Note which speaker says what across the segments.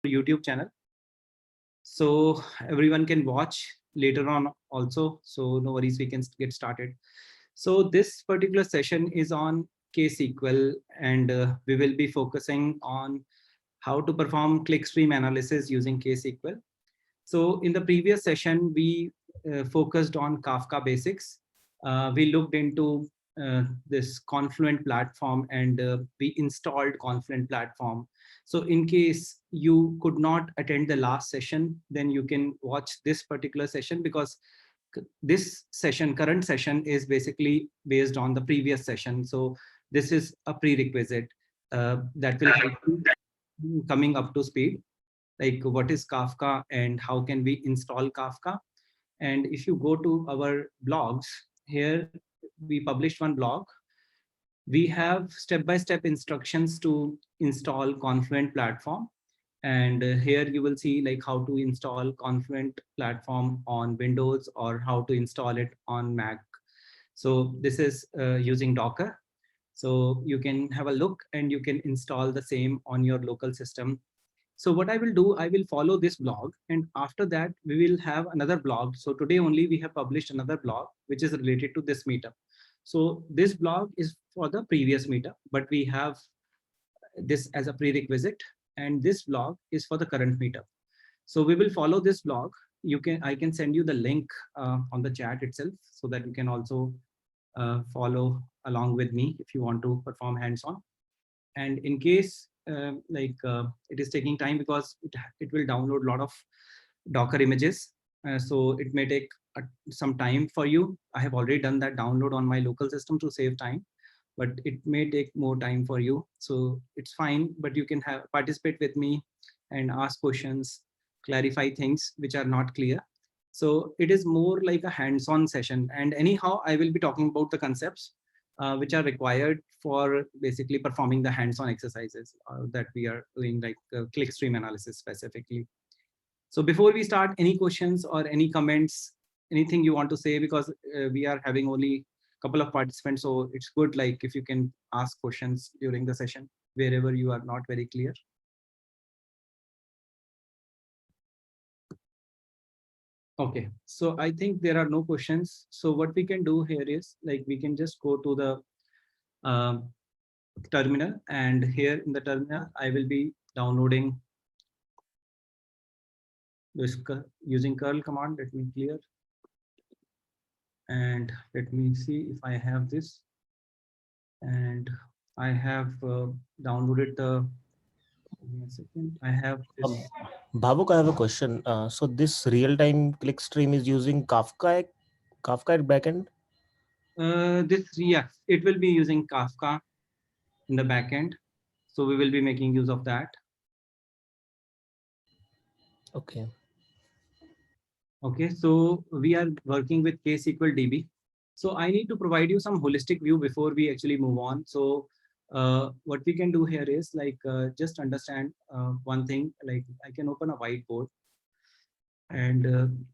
Speaker 1: YouTube channel. So everyone can watch later on also. So no worries, we can get started. So this particular session is on KSQL, and we will be focusing on how to perform clickstream analysis using KSQL. So in the previous session, we focused on Kafka basics. We looked into this Confluent platform, and we installed Confluent platform. So in case you could not attend the last session, then you can watch this particular session, because this session, current session, is basically based on the previous session. So this is a prerequisite that will help you coming up to speed, like what is Kafka and how can we install Kafka. And if you go to our blogs, here we published one blog. We have step-by-step instructions to install Confluent platform. And here you will see like how to install Confluent platform on Windows or how to install it on Mac. So this is using Docker. So you can have a look and you can install the same on your local system. So what I will do, I will follow this blog, and after that we will have another blog. So today only we have published another blog which is related to this meetup. So this blog is for the previous meetup, but we have this as a prerequisite, and this blog is for the current meetup. So we will follow this blog. I can send you the link on the chat itself, so that you can also follow along with me if you want to perform hands-on. And in case it is taking time, because it will download a lot of Docker images, so it may take some time for you. I have already done that download on my local system to save time, but it may take more time for you, so it's fine. But you can participate with me and ask questions, clarify things which are not clear. So it is more like a hands-on session, and anyhow I will be talking about the concepts which are required for basically performing the hands-on exercises that we are doing, like clickstream analysis specifically. So before we start, any questions or any comments, anything you want to say? Because we are having only a couple of participants, so it's good like if you can ask questions during the session wherever you are not very clear. Okay, so I think there are no questions. So what we can do here is like we can just go to the terminal, and here in the terminal I will be downloading this using curl command. Let me clear, and let me see if I have this, and I have downloaded the, give me a second, I have this.
Speaker 2: Bhavuk, I have a question. So this real-time clickstream is using Kafka backend?
Speaker 1: Yes, it will be using Kafka in the backend. So we will be making use of that.
Speaker 2: Okay.
Speaker 1: Okay, so we are working with KSQL DB. So I need to provide you some holistic view before we actually move on. So what we can do here is like just understand one thing. Like I can open a whiteboard, and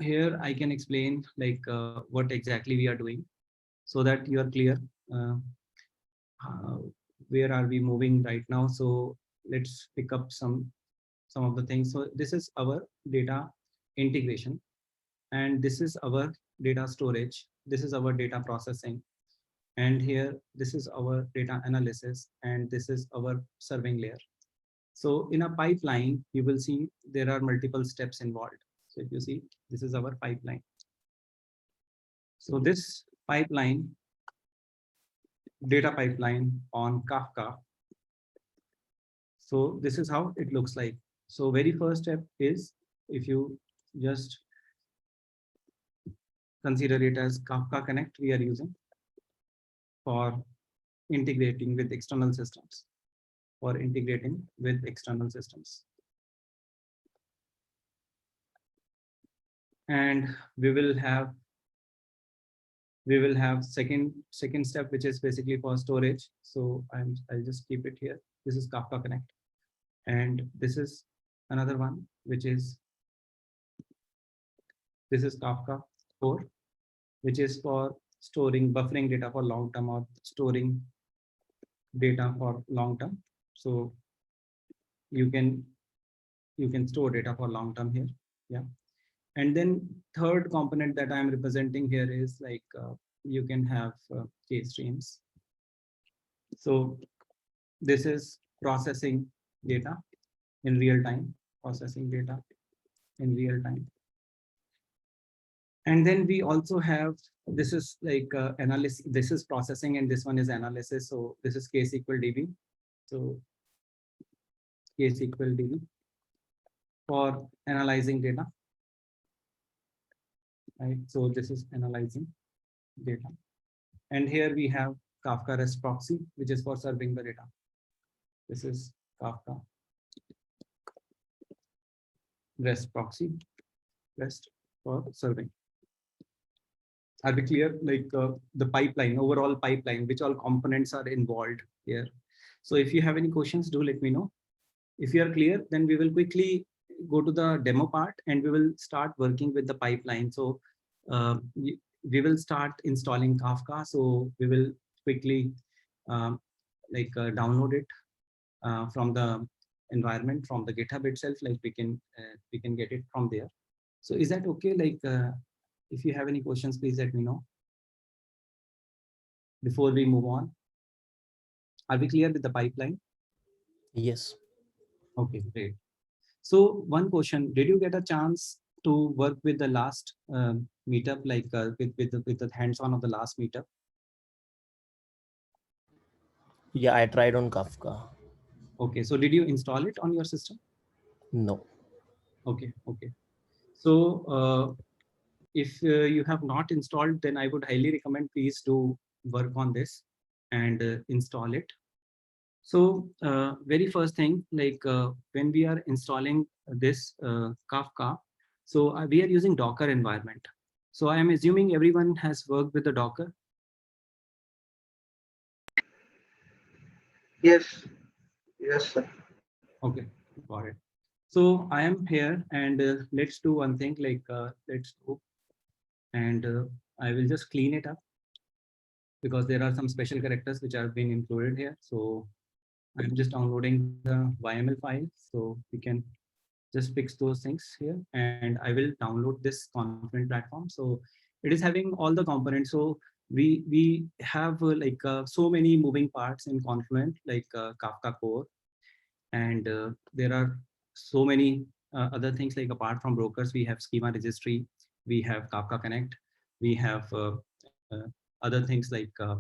Speaker 1: here I can explain like what exactly we are doing, so that you are clear uh, uh, where are we moving right now. So let's pick up some of the things. So this is our data integration, and this is our data storage, this is our data processing, and here this is our data analysis, and this is our serving layer. So in a pipeline you will see there are multiple steps involved. So if you see, this is our pipeline. So this pipeline, data pipeline on Kafka, so this is how it looks like. So very first step is, if you just consider it as Kafka Connect, we are using for integrating with external systems, for integrating with external systems. And we will have second step, which is basically for storage. So I'll just keep it here. This is Kafka Connect, and this is another one, which is, this is Kafka Core, which is for storing, buffering data for long term, or storing data for long term. So you can you can store data for long term here. Yeah. And then third component that I'm representing here is like you can have K-streams. So this is processing data in real time, processing data in real time. And then we also have, this is like analysis, this is processing, and this one is analysis. So this is KSQL DB. So KSQL DB for analyzing data, right? So this is analyzing data. And here we have Kafka REST proxy, which is for serving the data. This is Kafka REST proxy, REST for serving. Are we clear? Like the pipeline, overall pipeline, which all components are involved here. So if you have any questions, do let me know. If you are clear, then we will quickly go to the demo part and we will start working with the pipeline. So we will start installing Kafka. So we will quickly download it from the environment, from the GitHub itself. Like we can get it from there. So is that okay? Like if you have any questions, please let me know before we move on. Are we clear with the pipeline?
Speaker 2: Yes.
Speaker 1: Okay, great. So one question, did you get a chance to work with the last meetup, like with the hands-on of the last meetup?
Speaker 2: Yeah, I tried on Kafka.
Speaker 1: Okay, so did you install it on your system?
Speaker 2: No.
Speaker 1: Okay, okay. So if you have not installed, then I would highly recommend please do work on this and install it. So very first thing, like when we are installing this Kafka, so we are using Docker environment. So I am assuming everyone has worked with the Docker.
Speaker 3: Yes. Yes, sir.
Speaker 1: Okay, got it. So I am here and let's do one thing, like let's go and I will just clean it up because there are some special characters which have been included here. So I'm just downloading the YML file so we can just fix those things here, and I will download this Confluent platform. So it is having all the components. So we have so many moving parts in Confluent, like Kafka core, and there are so many other things, like apart from brokers, we have schema registry, we have Kafka Connect, we have other things like uh,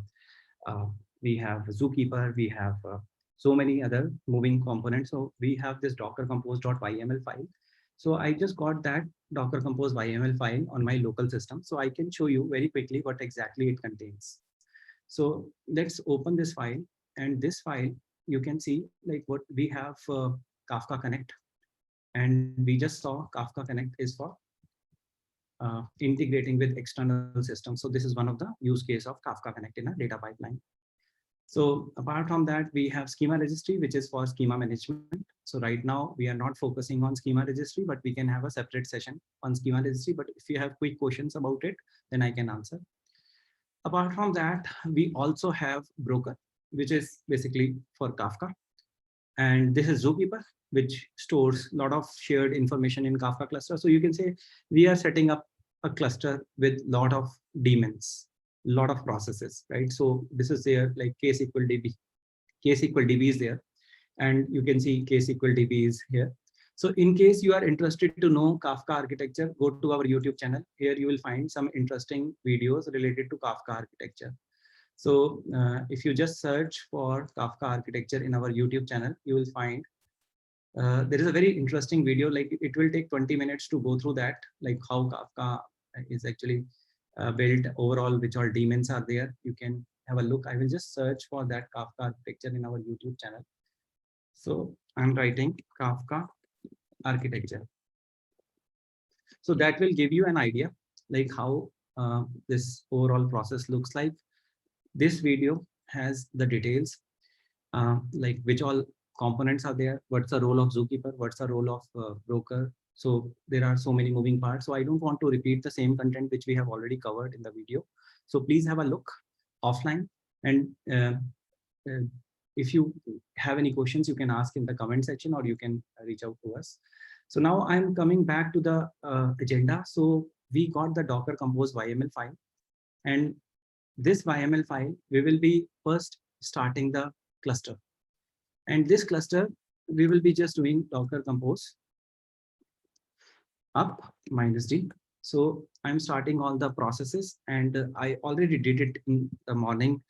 Speaker 1: we have Zookeeper, we have so many other moving components. So we have this Docker compose.yml file. So I just got that Docker compose YML file on my local system. So I can show you very quickly what exactly it contains. So let's open this file, and this file, you can see like what we have Kafka Connect, and we just saw Kafka Connect is for integrating with external systems. So this is one of the use case of Kafka Connect in a data pipeline. So apart from that, we have schema registry, which is for schema management. So right now we are not focusing on schema registry, but we can have a separate session on schema registry. But if you have quick questions about it, then I can answer. Apart from that, we also have Broker, which is basically for Kafka. And this is Zookeeper, which stores a lot of shared information in Kafka cluster. So you can say we are setting up a cluster with a lot of daemons, lot of processes, right? So this is there, like KSQL DB is there, and you can see KSQL DB is here. So in case you are interested to know Kafka architecture, go to our YouTube channel. Here you will find some interesting videos related to Kafka architecture. So if you just search for Kafka architecture in our YouTube channel, you will find there is a very interesting video. Like it will take 20 minutes to go through that, like how Kafka is actually built overall, which all daemons are there. You can have a look. I will just search for that Kafka architecture in our YouTube channel. So I'm writing Kafka architecture. So that will give you an idea like how this overall process looks like. This video has the details, like which all components are there, what's the role of Zookeeper, what's the role of Broker. So there are so many moving parts. So I don't want to repeat the same content which we have already covered in the video. So please have a look offline and if you have any questions, you can ask in the comment section or you can reach out to us. So now I'm coming back to the agenda. So we got the Docker Compose YML file, and this YML file, we will be first starting the cluster. And this cluster, we will be just doing Docker Compose up -d. So I'm starting all the processes, and I already did it in the morning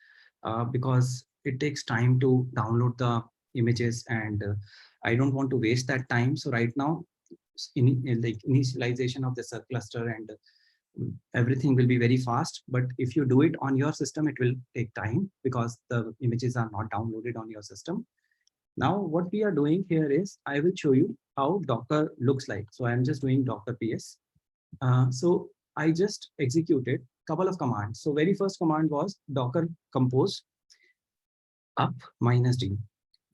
Speaker 1: because it takes time to download the images, and I don't want to waste that time. So right now, like initialization of the cluster and everything will be very fast. But if you do it on your system, it will take time because the images are not downloaded on your system. Now, what we are doing here is I will show you how Docker looks like. So I'm just doing Docker PS. So I just executed a couple of commands. So very first command was Docker Compose up -d,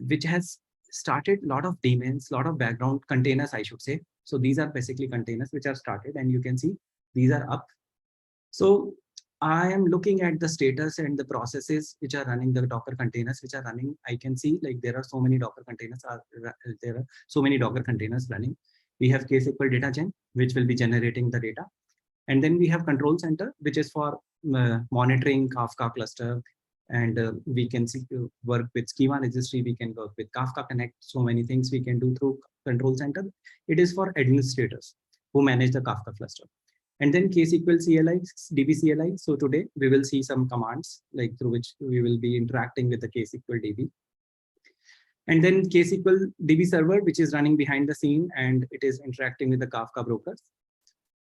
Speaker 1: which has started a lot of daemons, a lot of background containers, I should say. So these are basically containers which are started, and you can see these are up. So I am looking at the status and the processes which are running, the Docker containers which are running. I can see like there are so many Docker containers running. We have KSQL data gen, which will be generating the data. And then we have control center, which is for monitoring Kafka cluster. And we can work with schema registry. We can work with Kafka Connect. So many things we can do through control center. It is for administrators who manage the Kafka cluster. And then KSQL CLI, DB CLI. So today we will see some commands like through which we will be interacting with the KSQL DB. And then KSQL DB server, which is running behind the scene, and it is interacting with the Kafka brokers.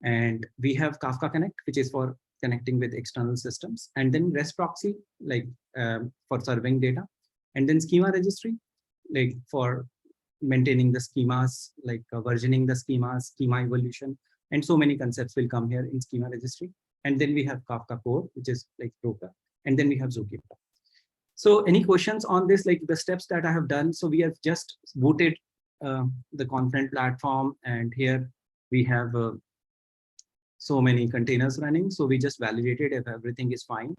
Speaker 1: And we have Kafka Connect, which is for connecting with external systems. And then REST proxy, like for serving data. And then schema registry, like for maintaining the schemas, like versioning the schemas, schema evolution. And so many concepts will come here in schema registry. And then we have Kafka core, which is like broker. And then we have Zookeeper. So any questions on this, like the steps that I have done? So we have just booted the Confluent platform, and here we have so many containers running. So we just validated if everything is fine.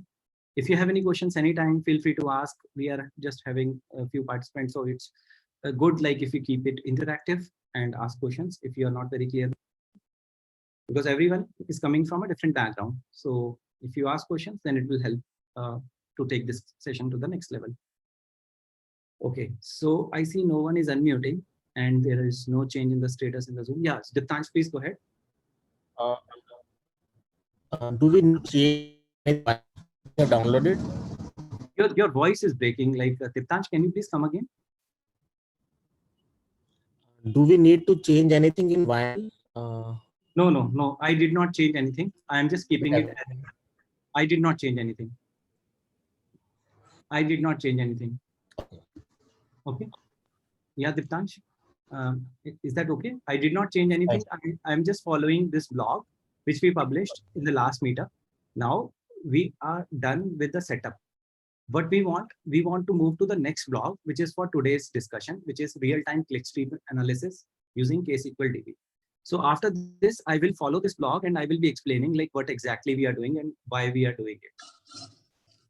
Speaker 1: If you have any questions anytime, feel free to ask. We are just having a few participants, so it's good like if you keep it interactive and ask questions if you are not very clear, because everyone is coming from a different background. So if you ask questions, then it will help to take this session to the next level. Okay, so I see no one is unmuting and there is no change in the status in the Zoom. Yes, Diptansh, please go ahead.
Speaker 2: Do we change downloaded?
Speaker 1: Your voice is breaking. Like Diptansh, can you please come again?
Speaker 2: Do we need to change anything in YAML?
Speaker 1: No. I did not change anything. I am just keeping it. I did not change anything. Okay. Yeah, Diptansh. Is that okay? I did not change anything. I'm just following this blog, which we published in the last meetup. Now we are done with the setup. What we want to move to the next blog, which is for today's discussion, which is real-time clickstream analysis using KSQL DB. So after this, I will follow this blog and I will be explaining like what exactly we are doing and why we are doing it.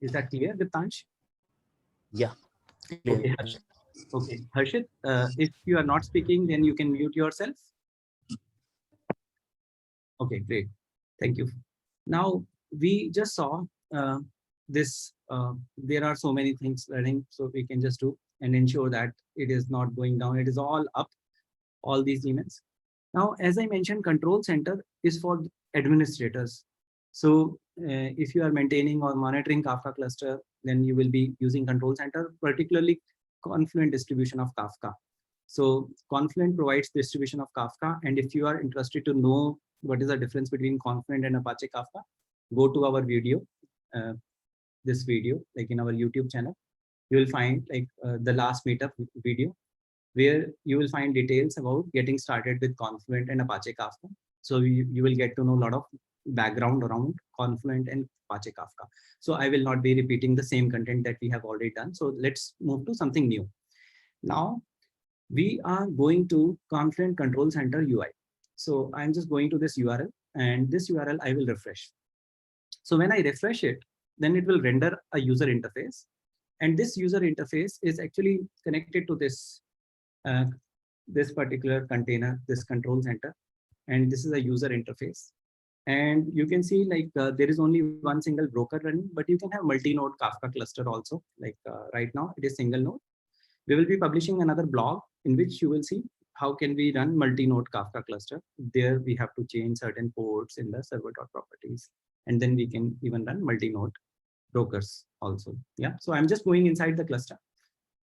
Speaker 1: Is that clear, Diptansh?
Speaker 2: Yeah.
Speaker 1: Okay, Harshit, if you are not speaking, then you can mute yourself. Okay, great. Thank you. Now, we just saw this. There are so many things running, so we can just do and ensure that it is not going down. It is all up, all these elements. Now, as I mentioned, Control Center is for administrators. So if you are maintaining or monitoring Kafka cluster, then you will be using Control Center, particularly Confluent distribution of Kafka. So Confluent provides distribution of Kafka. And if you are interested to know what is the difference between Confluent and Apache Kafka, go to our video, this video, like in our YouTube channel. You will find like the last meetup video, where you will find details about getting started with Confluent and Apache Kafka. So you will get to know a lot of background around Confluent and Apache Kafka. So I will not be repeating the same content that we have already done. So let's move to something new. Now we are going to Confluent Control Center UI. So I'm just going to this URL, and this URL I will refresh. So when I refresh it, then it will render a user interface. And this user interface is actually connected to uh, this particular container, this control center. And this is a user interface. And you can see like there is only one single broker running, but you can have multi-node Kafka cluster also. Like right now it is single node. We will be publishing another blog in which you will see how can we run multi-node Kafka cluster. There we have to change certain ports in the server.properties, and then we can even run multi-node brokers also. Yeah, so I'm just going inside the cluster,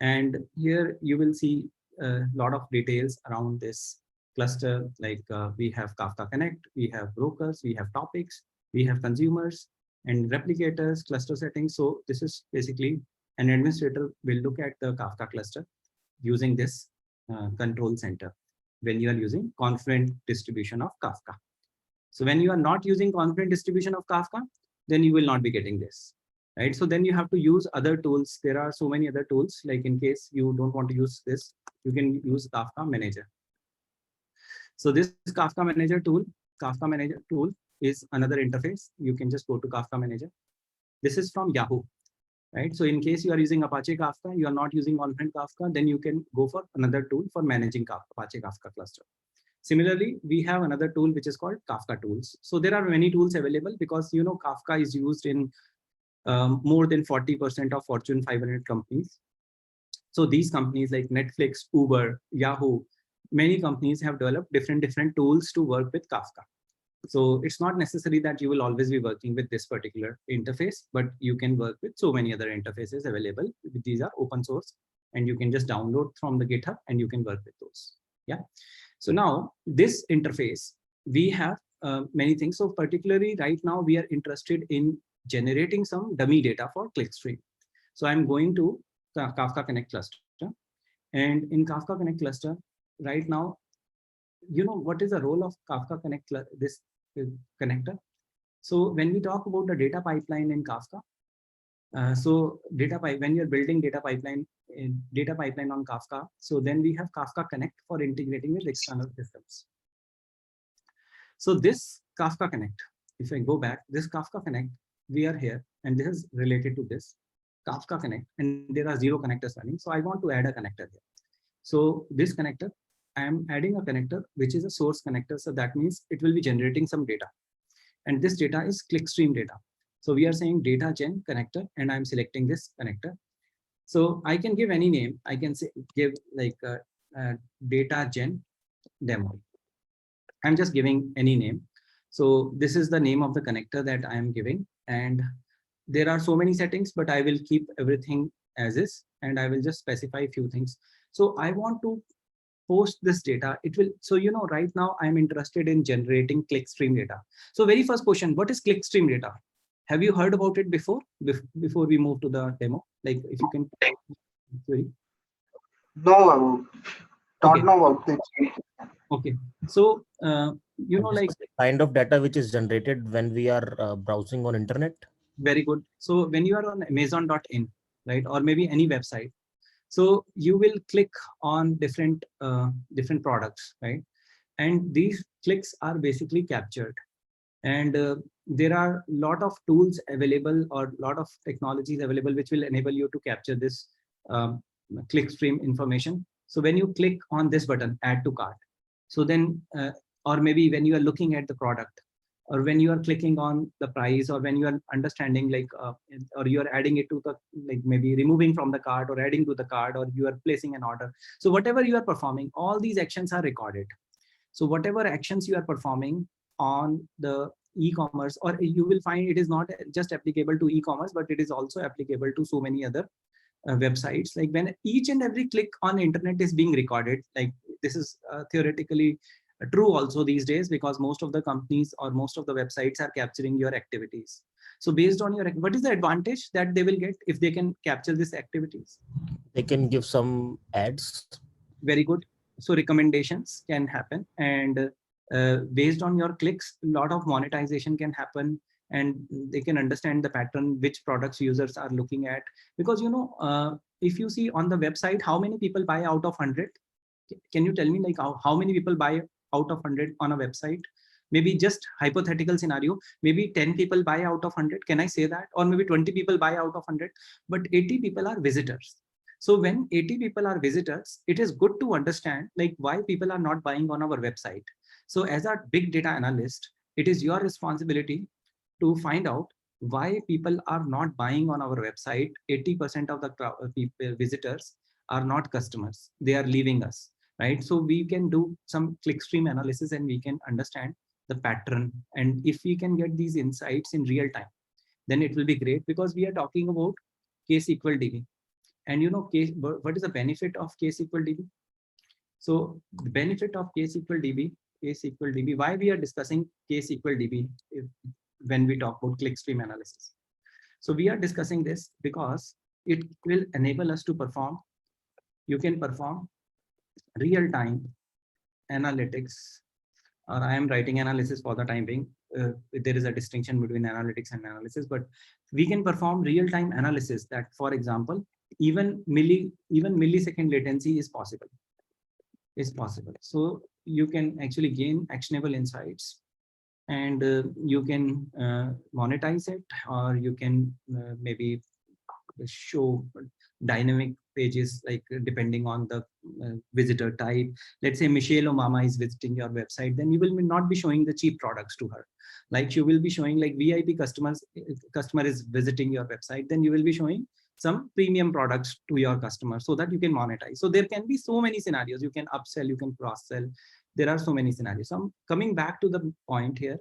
Speaker 1: and here you will see a lot of details around this cluster. Like we have Kafka Connect, we have brokers, we have topics, we have consumers and replicators, cluster settings. So this is basically an administrator will look at the Kafka cluster using this control center when you are using Confluent distribution of Kafka. So when you are not using Confluent distribution of Kafka, then you will not be getting this, right? So then you have to use other tools. There are so many other tools, like in case you don't want to use this, you can use Kafka Manager. So this Kafka Manager tool is another interface. You can just go to Kafka Manager. This is from Yahoo, right? So in case you are using Apache Kafka, you are not using Confluent Kafka, then you can go for another tool for managing Apache Kafka cluster. Similarly, we have another tool which is called Kafka Tools. So there are many tools available because Kafka is used in more than 40% of Fortune 500 companies. So these companies like Netflix, Uber, Yahoo, many companies have developed different tools to work with Kafka. So it's not necessary that you will always be working with this particular interface, but you can work with so many other interfaces available. These are open source and you can just download from the GitHub and you can work with those. Yeah. So now this interface, we have many things. So particularly right now we are interested in generating some dummy data for Clickstream. So I'm going to Kafka Connect cluster, and in Kafka Connect cluster right now, what is the role of Kafka Connect, this connector? So when we talk about the data pipeline in Kafka, when you're building data pipeline on Kafka, so then we have Kafka Connect for integrating with external systems. So this Kafka Connect, if I go back, this Kafka Connect, we are here, and this is related to this Kafka Connect, and there are 0 connectors running. So I want to add a connector here. So this connector, I am adding a connector, which is a source connector. So that means it will be generating some data. And this data is Clickstream data. So we are saying data gen connector, and I'm selecting this connector. So I can give any name. I can say give like data gen demo. I'm just giving any name. So this is the name of the connector that I am giving. And there are so many settings, but I will keep everything as is, and I will just specify a few things. So I want to post this data. It will, so right now I'm interested in generating Clickstream data. So very first question, what is Clickstream data? Have you heard about it before we move to the demo? Like if you can. Sorry.
Speaker 3: No, don't know about this.
Speaker 1: Okay, so like
Speaker 2: kind of data which is generated when we are browsing on internet.
Speaker 1: Very good. So when you are on Amazon.in, right, or maybe any website, so you will click on different products, right? And these clicks are basically captured. And there are a lot of tools available or a lot of technologies available which will enable you to capture this Clickstream information. So when you click on this button, add to cart, so then, or maybe when you are looking at the product, or when you are clicking on the price, or when you are understanding like, or you are adding it to the, like maybe removing from the cart or adding to the cart, or you are placing an order. So whatever you are performing, all these actions are recorded. So whatever actions you are performing on the e-commerce, or you will find it is not just applicable to e-commerce, but it is also applicable to so many other websites. Like when each and every click on internet is being recorded, like this is theoretically true also these days, because most of the companies or most of the websites are capturing your activities. So based on your, what is the advantage that they will get if they can capture these activities?
Speaker 2: They can give some ads.
Speaker 1: Very good. So recommendations can happen, and based on your clicks, a lot of monetization can happen, and they can understand the pattern which products users are looking at. Because if you see on the website, how many people buy out of 100? Can you tell me like how many people buy out of 100 on a website? Maybe just hypothetical scenario, maybe 10 people buy out of 100. Can I say that? Or maybe 20 people buy out of 100, but 80 people are visitors. So when 80 people are visitors, it is good to understand like why people are not buying on our website. So as a big data analyst, it is your responsibility to find out why people are not buying on our website. 80% of the people, visitors are not customers. They are leaving us, right? So we can do some clickstream analysis and we can understand the pattern. And if we can get these insights in real time, then it will be great, because we are talking about KSQL DB. And you know, what is the benefit of KSQL DB? So the benefit of KSQL DB, why we are discussing KSQL DB when we talk about clickstream analysis. So we are discussing this because it will enable us to perform, you can perform real-time analytics, or I am writing analysis for the time being. There is a distinction between analytics and analysis, but we can perform real-time analysis that, for example, even millisecond latency is possible. So you can actually gain actionable insights, and you can monetize it, or you can maybe show dynamic pages, like depending on the visitor type. Let's say Michelle Obama is visiting your website, then you will not be showing the cheap products to her. Like you will be showing like VIP customers, customer is visiting your website, then you will be showing some premium products to your customer so that you can monetize. So there can be so many scenarios. You can upsell, you can cross sell. There are so many scenarios. So I'm coming back to the point here.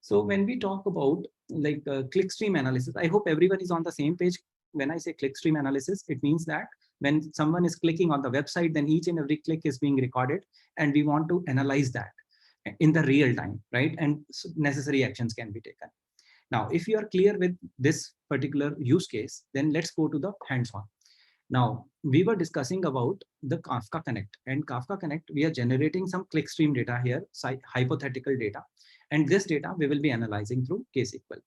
Speaker 1: So when we talk about like clickstream analysis, I hope everyone is on the same page. When I say clickstream analysis, it means that when someone is clicking on the website, then each and every click is being recorded, and we want to analyze that in the real time, right? And necessary actions can be taken. Now, if you are clear with this particular use case, then let's go to the hands-on. Now, we were discussing about the Kafka Connect, and Kafka Connect, we are generating some clickstream data here, hypothetical data, and this data we will be analyzing through KSQL.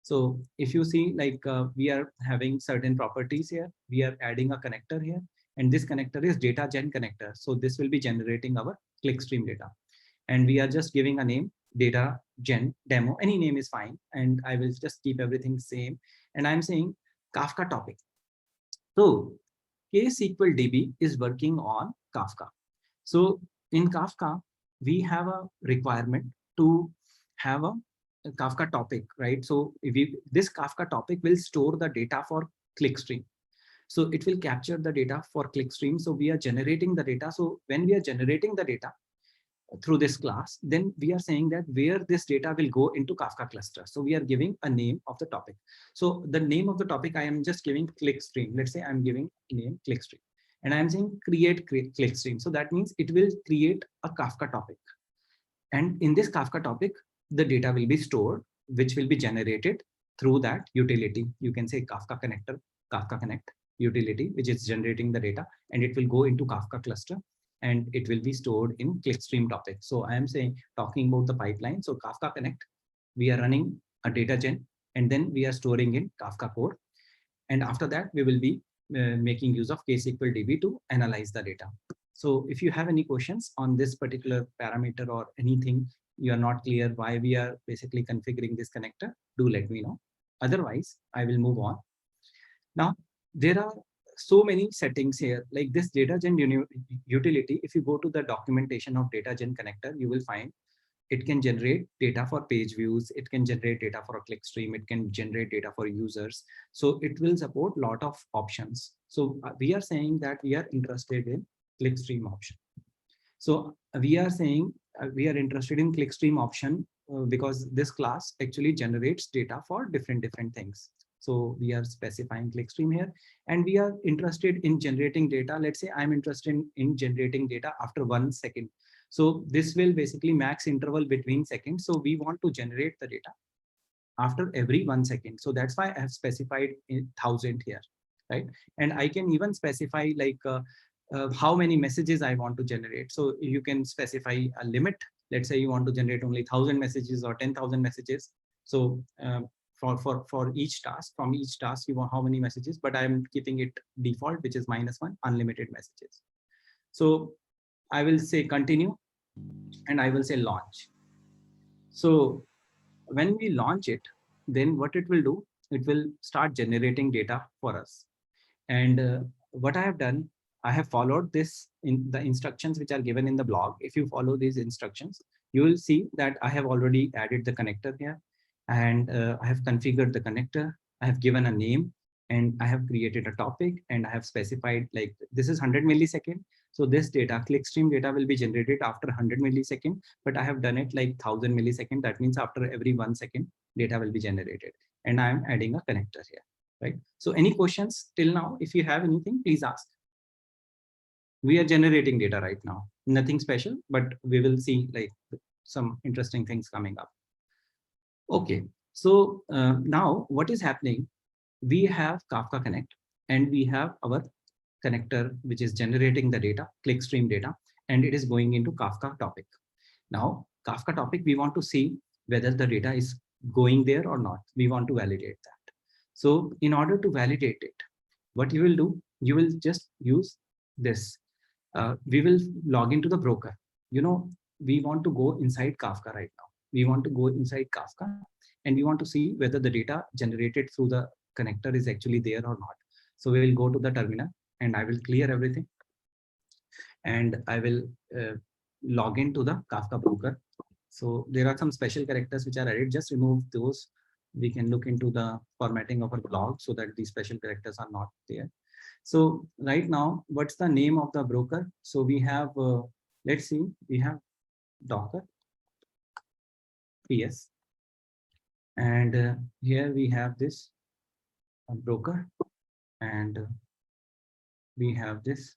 Speaker 1: So if you see, like we are having certain properties here, we are adding a connector here, and this connector is data gen connector. So this will be generating our clickstream data, and we are just giving a name, data gen demo. Any name is fine, and I will just keep everything same. And I'm saying Kafka topic. So KSQL DB is working on Kafka. So in Kafka, we have a requirement to have a Kafka topic, right? So this Kafka topic will store the data for clickstream. So it will capture the data for clickstream. So we are generating the data. So when we are generating the data through this class, then we are saying that where this data will go into Kafka cluster. So we are giving a name of the topic. So the name of the topic, I am just giving clickstream. Let's say I'm giving name clickstream, and I'm saying create clickstream. So that means it will create a Kafka topic. And in this Kafka topic, the data will be stored, which will be generated through that utility. You can say Kafka connector, Kafka Connect utility, which is generating the data, and it will go into Kafka cluster, and it will be stored in clickstream topic. So I am saying, talking about the pipeline. So Kafka Connect, we are running a data gen, and then we are storing in Kafka core. And after that, we will be making use of KSQL DB to analyze the data. So if you have any questions on this particular parameter or anything you are not clear why we are basically configuring this connector, do let me know. Otherwise, I will move on. Now, there are so many settings here, like this data gen utility. If you go to the documentation of data gen connector, you will find it can generate data for page views, it can generate data for a clickstream, it can generate data for users. So it will support a lot of options. So we are saying that we are interested in clickstream option. So we are saying we are interested in clickstream option because this class actually generates data for different things. So we are specifying clickstream here, and we are interested in generating data. Let's say I'm interested in generating data after 1 second. So this will basically max interval between seconds. So we want to generate the data after every 1 second. So that's why I have specified 1000 here, right? And I can even specify like how many messages I want to generate. So you can specify a limit. Let's say you want to generate only 1000 messages or 10,000 messages. So for each task, from each task, you want how many messages, but I'm keeping it default, which is -1, unlimited messages. So I will say continue, and I will say launch. So when we launch it, then what it will do, it will start generating data for us. And what I have done, I have followed this in the instructions which are given in the blog. If you follow these instructions, you will see that I have already added the connector here, and I have configured the connector. I have given a name, and I have created a topic, and I have specified like this is 100 millisecond. So this data, clickstream data, will be generated after 100 millisecond, but I have done it like 1000 millisecond. That means after every 1 second, data will be generated, and I am adding a connector here. Right. So any questions till now? If you have anything, please ask. We are generating data right now. Nothing special, but we will see like some interesting things coming up. Okay. So now what is happening? We have Kafka Connect, and we have our connector, which is generating the data, clickstream data, and it is going into Kafka topic. Now, Kafka topic, we want to see whether the data is going there or not. We want to validate that. So in order to validate it, what you will do, you will just use this. We will log into the broker. You know, we want to go inside Kafka right now. We want to go inside Kafka, and we want to see whether the data generated through the connector is actually there or not. So we will go to the terminal, and I will clear everything, and I will log into the Kafka broker. So there are some special characters which are added. Just remove those. We can look into the formatting of our blog so that these special characters are not there. So right now, what's the name of the broker? So we have, let's see, we have Docker PS, and here we have this broker, and we have this.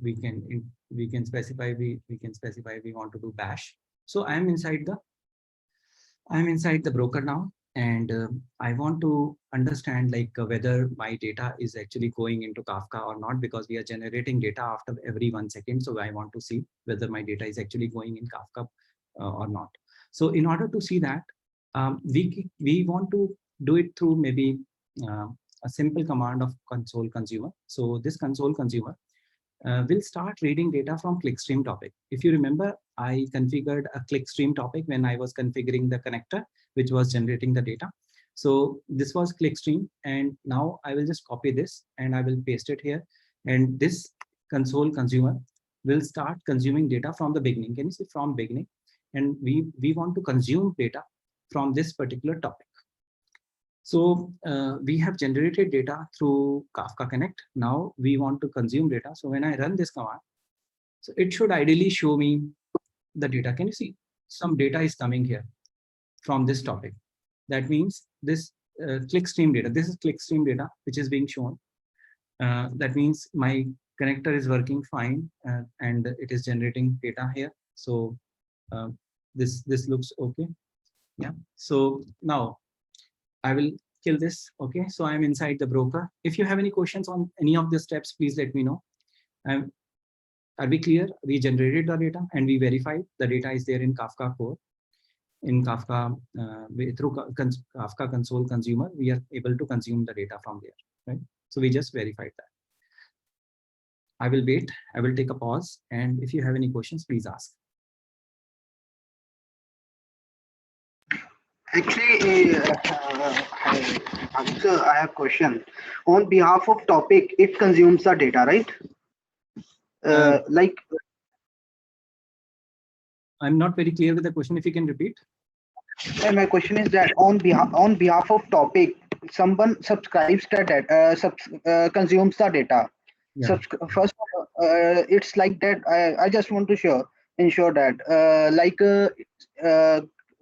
Speaker 1: We can specify we want to do bash. So I'm inside the broker now, and I want to understand like whether my data is actually going into Kafka or not, because we are generating data after every 1 second. So I want to see whether my data is actually going in Kafka or not. So in order to see that, we want to do it through maybe a simple command of console consumer. So this console consumer will start reading data from clickstream topic. If you remember, I configured a clickstream topic when I was configuring the connector, which was generating the data. So this was clickstream, and now I will just copy this and I will paste it here. And this console consumer will start consuming data from the beginning. Can you see from beginning? And we want to consume data from this particular topic. So we have generated data through Kafka Connect. Now we want to consume data. So when I run this command, so it should ideally show me the data. Can you see some data is coming here from this topic? That means this clickstream data. This is clickstream data which is being shown. That means my connector is working fine, and it is generating data here. So this looks okay. Yeah. So now I will kill this. Okay, so I'm inside the broker. If you have any questions on any of the steps, please let me know. Are we clear? We generated the data and we verified the data is there in Kafka core. In Kafka, through Kafka console consumer, we are able to consume the data from there, right? So we just verified that. I will wait. I will take a pause. And if you have any questions, please ask.
Speaker 3: Actually, I have a question. On behalf of topic, it consumes the data, right? Like,
Speaker 1: I'm not very clear with the question. If you can repeat.
Speaker 3: and my question is that on behalf of topic, someone subscribes the data, consumes the data.
Speaker 1: Yeah.
Speaker 3: First, it's like that. I just want to ensure that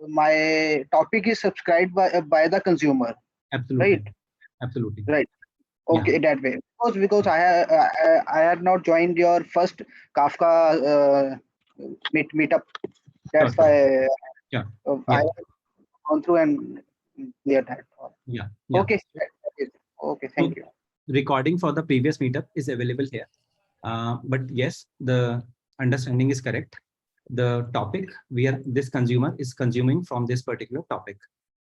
Speaker 3: my topic is subscribed by the consumer.
Speaker 1: Absolutely.
Speaker 3: Right.
Speaker 1: Absolutely.
Speaker 3: Right. Okay, that way. Because I had not joined your first Kafka meetup. That's why I have gone through and cleared that.
Speaker 1: Yeah.
Speaker 3: Okay. Okay. Thank you.
Speaker 1: Recording for the previous meetup is available here. But yes, the understanding is correct. The topic this consumer is consuming from this particular topic.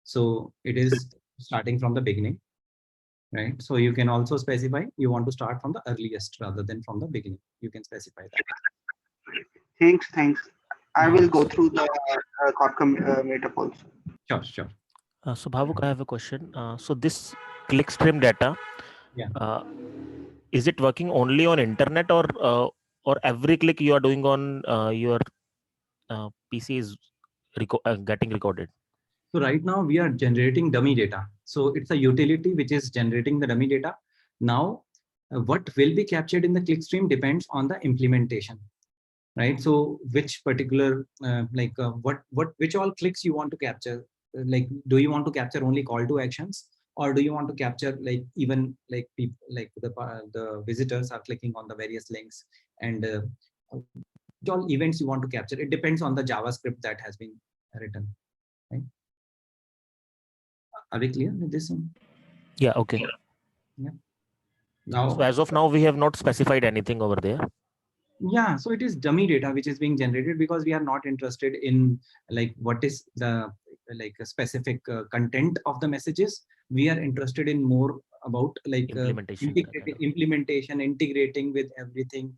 Speaker 1: So it is starting from the beginning, right? So you can also specify you want to start from the earliest rather than from the beginning. You can specify that.
Speaker 3: Thanks. I will go through the Kafka meetup also.
Speaker 1: Sure.
Speaker 2: So Bhavuk, I have a question. So this clickstream data,
Speaker 1: Yeah.
Speaker 2: Is it working only on internet, or every click you are doing on your PC is getting recorded?
Speaker 1: So right now we are generating dummy data. So it's a utility which is generating the dummy data. Now, what will be captured in the clickstream depends on the implementation, right? So which particular which all clicks you want to capture? Like, do you want to capture only call to actions, or do you want to capture like even like people like the visitors are clicking on the various links, and which all events you want to capture? It depends on the JavaScript that has been written, right? Are we clear with this one?
Speaker 2: Yeah. Okay.
Speaker 1: Yeah. Now,
Speaker 2: so as of now, we have not specified anything over there.
Speaker 1: Yeah, so it is dummy data which is being generated because we are not interested in like what is the like a specific content of the messages. We are interested in more about like implementation, integrating with everything,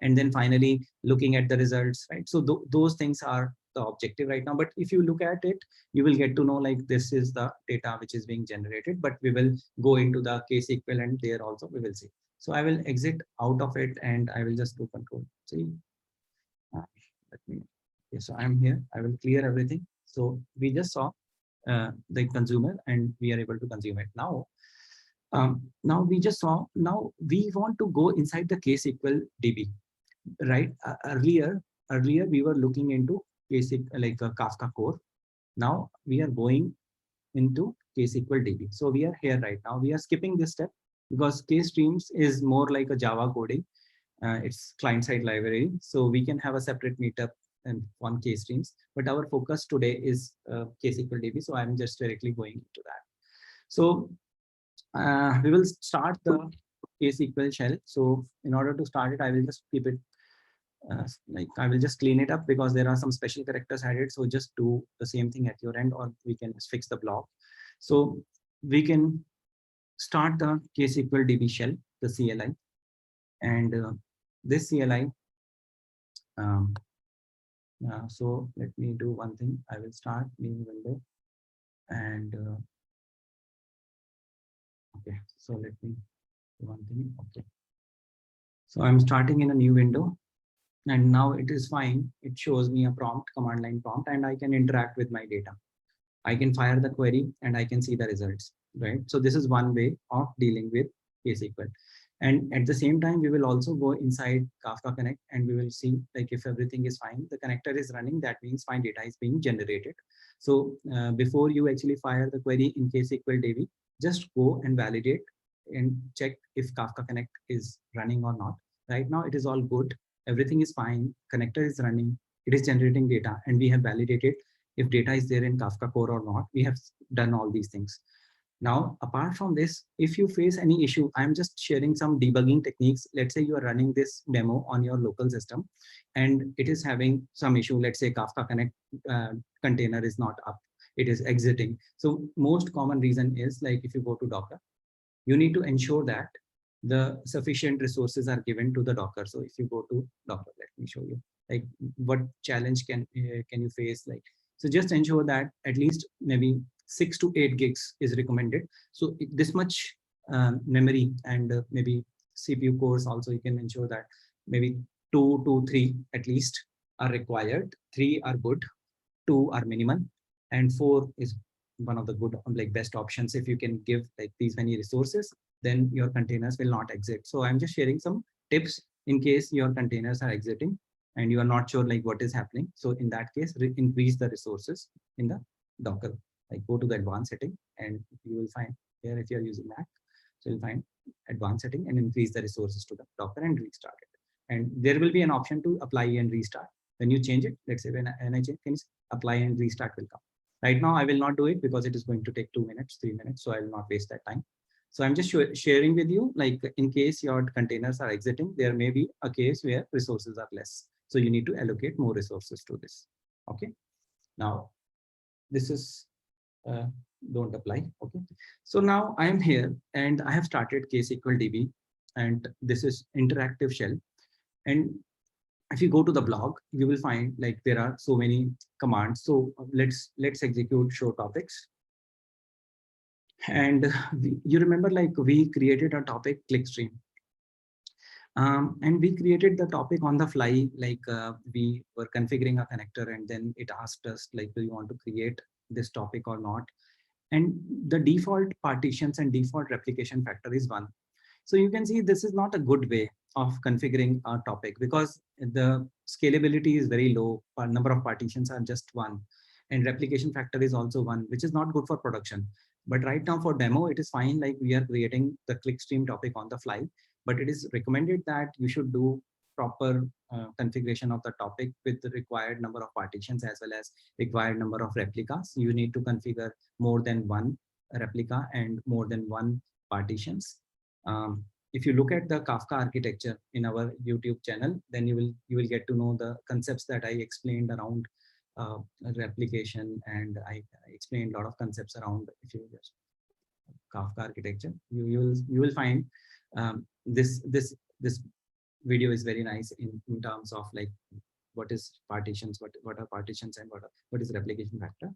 Speaker 1: and then finally looking at the results, right? So those things are the objective right now. But if you look at it, you will get to know like this is the data which is being generated, but we will go into the case equivalent there also, we will see. So I will exit out of it and I will just do control C. Let me, yes, so I'm here. I will clear everything. So we just saw the consumer and we are able to consume it. Now, now we just saw, now we want to go inside the KSQL DB, right? Earlier we were looking into like a Kafka core. Now we are going into KSQL DB. So we are here right now. We are skipping this step because KStreams is more like a Java coding. It's client-side library. So we can have a separate meetup and on KStreams. But our focus today is KSQL DB. So I'm just directly going into that. So we will start the KSQL shell. So in order to start it, I will just keep it like I will just clean it up because there are some special characters added. So just do the same thing at your end, or we can fix the block. So we can start the KSQL DB shell, the CLI, and this CLI. So let me do one thing. I will start new window, and okay. So let me do one thing. Okay. So I'm starting in a new window. And now it is fine. It shows me a prompt, command line prompt, and I can interact with my data. I can fire the query and I can see the results, right? So this is one way of dealing with KSQL. And at the same time, we will also go inside Kafka Connect and we will see like if everything is fine, the connector is running, that means fine data is being generated. So before you actually fire the query in KSQL DB, just go and validate and check if Kafka Connect is running or not. Right now, it is all good. Everything is fine. Connector is running. It is generating data and we have validated if data is there in Kafka core or not. We have done all these things. Now, apart from this, if you face any issue, I'm just sharing some debugging techniques. Let's say you are running this demo on your local system and it is having some issue. Let's say Kafka Connect container is not up, it is exiting. So most common reason is like if you go to Docker, you need to ensure that the sufficient resources are given to the Docker. So if you go to Docker, let me show you like what challenge can you face. Like, so just ensure that at least maybe 6 to 8 gigs is recommended. So this much memory and maybe CPU cores also, you can ensure that maybe 2 to 3 at least are required. 3 are good, 2 are minimal, and 4 is one of the good like best options. If you can give like these many resources, then your containers will not exit. So I'm just sharing some tips in case your containers are exiting and you are not sure like what is happening. So in that case, increase the resources in the Docker. Like go to the advanced setting and you will find here, if you are using Mac, so you'll find advanced setting and increase the resources to the Docker and restart it. And there will be an option to apply and restart. When you change it, let's say when I change things, apply and restart will come. Right now, I will not do it because it is going to take 2 minutes, 3 minutes. So I will not waste that time. So I'm just sharing with you, like in case your containers are exiting, there may be a case where resources are less. So you need to allocate more resources to this. Okay. Now, this is, don't apply. Okay. So now I am here and I have started KSQL DB and this is interactive shell. And if you go to the blog, you will find like there are so many commands. So let's execute show topics. And you remember, like, we created a topic clickstream. And we created the topic on the fly, like we were configuring a connector, and then it asked us, like, do you want to create this topic or not? And the default partitions and default replication factor is 1. So you can see this is not a good way of configuring a topic, because the scalability is very low. Number of partitions are just 1, and replication factor is also 1, which is not good for production. But right now for demo, it is fine. Like, we are creating the clickstream topic on the fly, but it is recommended that you should do proper configuration of the topic with the required number of partitions as well as required number of replicas. You need to configure more than 1 replica and more than 1 partitions. If you look at the Kafka architecture in our YouTube channel, then you will get to know the concepts that I explained around replication, and I explained a lot of concepts around, if you just Kafka architecture. You will find this video is very nice in terms of, like, what is partitions, what are partitions, and what is replication factor.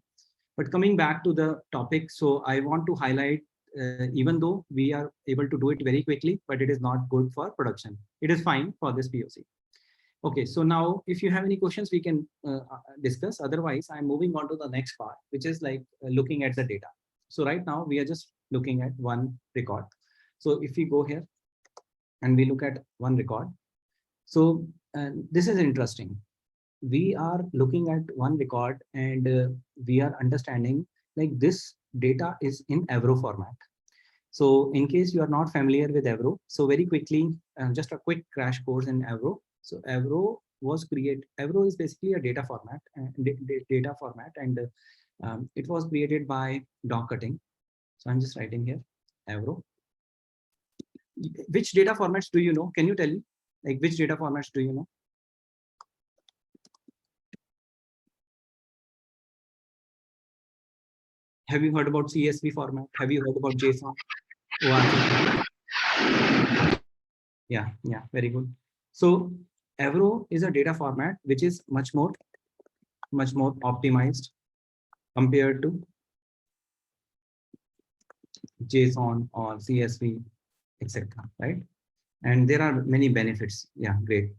Speaker 1: But coming back to the topic, so I want to highlight, even though we are able to do it very quickly, but it is not good for production. It is fine for this POC. Okay, so now if you have any questions, we can discuss. Otherwise, I'm moving on to the next part, which is like looking at the data. So right now we are just looking at one record. So if we go here and we look at one record, so this is interesting. We are looking at one record, and we are understanding, like, this data is in Avro format. So in case you are not familiar with Avro, so very quickly, just a quick crash course in Avro. So Avro is basically a data format, and it was created by Dog Cutting. So I'm just writing here, Avro. Which data formats do you know? Can you tell me, like, which data formats do you know? Have you heard about CSV format? Have you heard about JSON? Yeah, very good. So Avro is a data format which is much more optimized compared to JSON or CSV, etc. Right? And there are many benefits. Yeah, great.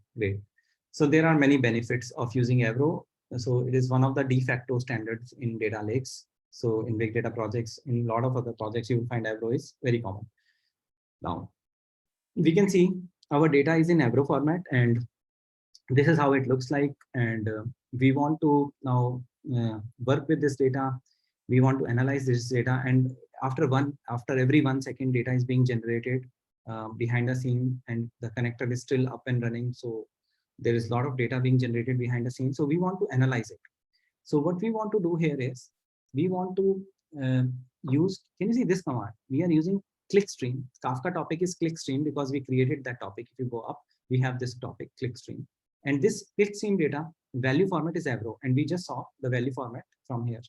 Speaker 1: So there are many benefits of using Avro. So it is one of the de facto standards in data lakes. So in big data projects, in a lot of other projects, you will find Avro is very common. Now, we can see our data is in Avro format, and this is how it looks like. And we want to now work with this data. We want to analyze this data, and after every 1 second, data is being generated behind the scene, and the connector is still up and running. So there is a lot of data being generated behind the scene. So we want to analyze it. So what we want to do here is, we want to use, can you see this command? We are using clickstream. Kafka topic is clickstream because we created that topic. If you go up, we have this topic clickstream, and this clickstream data value format is Avro, and we just saw the value format from here.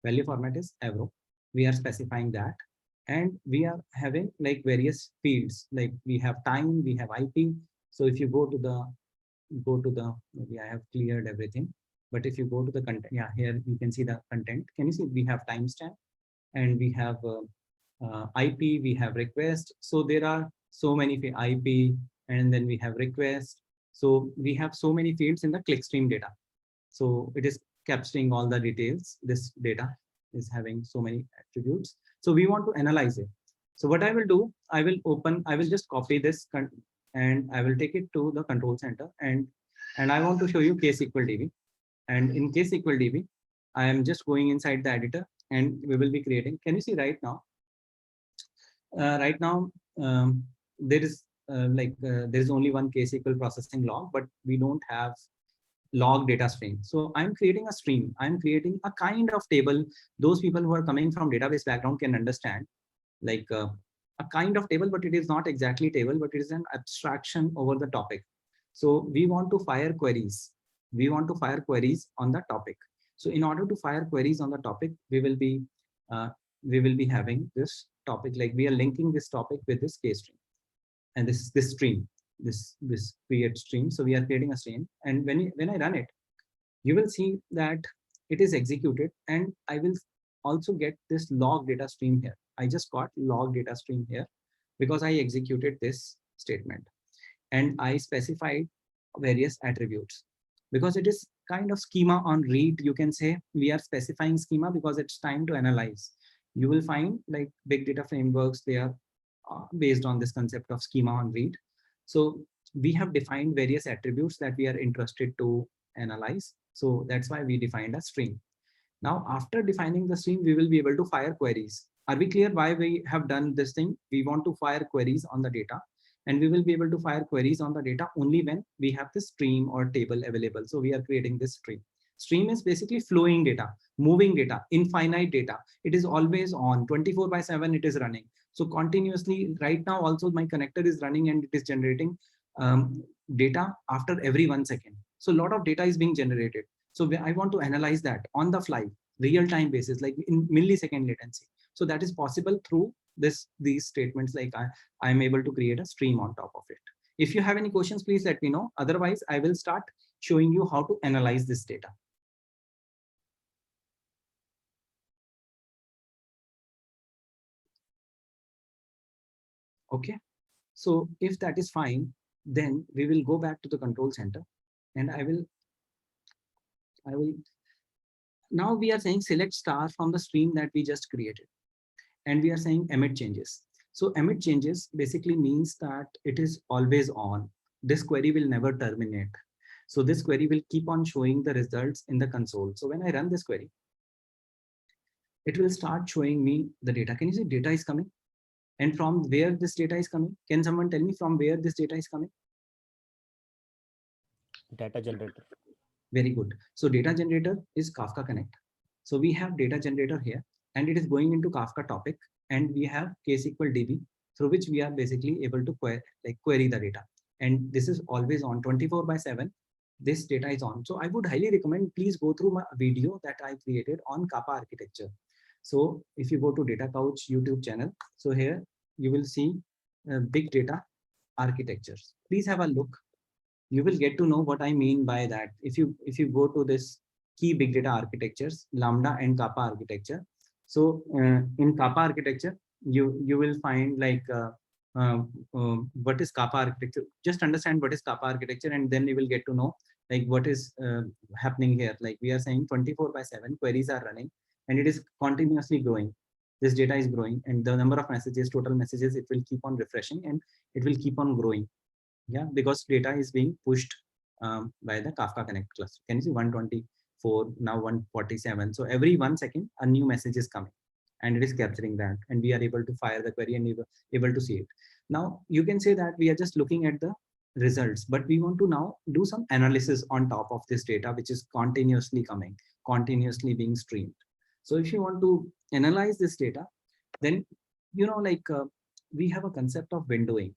Speaker 1: Value format is Avro. We are specifying that, and we are having like various fields, like we have time, we have IP. So if you go to the maybe I have cleared everything, but if you go to the content, yeah, here you can see the content. Can you see we have timestamp, and we have IP, we have request. So there are so many IP, and then we have request. So we have so many fields in the clickstream data. So it is capturing all the details. This data is having so many attributes. So we want to analyze it. So what I will do, I will just copy this and I will take it to the control center, and I want to show you KSQL-DB. And in KSQL-DB, I am just going inside the editor, and we will be creating. Can you see right now? There is there is only one KSQL processing log, but we don't have log data stream. So I'm creating a stream. I'm creating a kind of table. Those people who are coming from database background can understand, like a kind of table, but it is not exactly table, but it is an abstraction over the topic. So we want to fire queries. We want to fire queries on the topic. So in order to fire queries on the topic, we will be having this topic, like we are linking this topic with this K stream, and this stream. this create stream. So we are creating a stream, and when I run it, you will see that it is executed, and I will also get this log data stream here. I just got log data stream here because I executed this statement and I specified various attributes. Because it is kind of schema on read, you can say we are specifying schema because it's time to analyze. You will find like big data frameworks, they are based on this concept of schema on read. So we have defined various attributes that we are interested to analyze. So that's why we defined a stream. Now, after defining the stream, we will be able to fire queries. Are we clear why we have done this thing? We want to fire queries on the data, and we will be able to fire queries on the data only when we have the stream or table available. So we are creating this stream. Stream is basically flowing data, moving data, infinite data. It is always on 24/7, it is running. So continuously right now also my connector is running and it is generating data after every 1 second. So a lot of data is being generated. So I want to analyze that on the fly, real-time basis, like in millisecond latency. So that is possible through these statements, like I'm able to create a stream on top of it. If you have any questions, please let me know. Otherwise, I will start showing you how to analyze this data. Okay, so if that is fine, then we will go back to the control center, and I will now we are saying select star from the stream that we just created, and we are saying emit changes. So emit changes basically means that it is always on. This query will never terminate. So this query will keep on showing the results in the console. So when I run this query, it will start showing me the data. Can you see data is coming? And from where this data is coming? Can someone tell me from where this data is coming?
Speaker 2: Data generator.
Speaker 1: Very good. So data generator is Kafka Connect. So we have data generator here, and it is going into Kafka topic, and we have KSQL DB through which we are basically able to query the data. And this is always on 24/7. This data is on. So I would highly recommend, please go through my video that I created on Kappa architecture. So if you go to Data Couch YouTube channel, so here you will see big data architectures. Please have a look. You will get to know what I mean by that. If you go to this key big data architectures, Lambda and Kappa architecture. So in Kappa architecture, you will find like what is Kappa architecture. Just understand what is Kappa architecture, and then you will get to know like what is happening here. Like we are saying 24/7 queries are running, and it is continuously growing. This data is growing, and the number of messages, total messages, it will keep on refreshing, and it will keep on growing. Yeah, because data is being pushed by the Kafka Connect cluster. Can you see 124, now 147? So every 1 second, a new message is coming, and it is capturing that, and we are able to fire the query and able to see it. Now you can say that we are just looking at the results, but we want to now do some analysis on top of this data, which is continuously coming, continuously being streamed. So if you want to analyze this data, then we have a concept of windowing.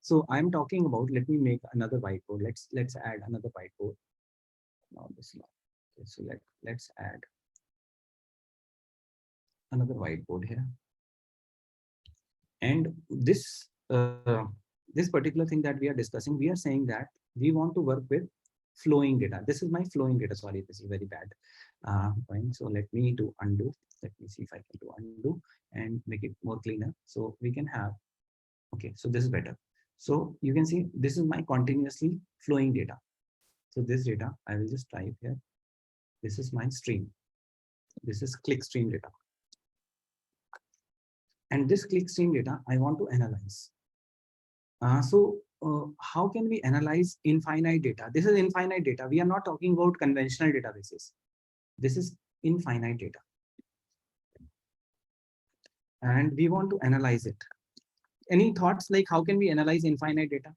Speaker 1: So I'm talking about, let me make another whiteboard. Let's add another whiteboard. Now this, okay, so let's add another whiteboard here. And this this particular thing that we are discussing, we are saying that we want to work with flowing data. This is my flowing data. Sorry, this is very bad. So let me do undo. Let me see if I can do undo and make it more cleaner. So we can have, okay, so this is better. So you can see this is my continuously flowing data. So this data, I will just type here. This is my stream. This is click stream data. And this click stream data, I want to analyze. How can we analyze infinite data? This is infinite data. We are not talking about conventional databases. This is infinite data. And we want to analyze it. Any thoughts like how can we analyze infinite data?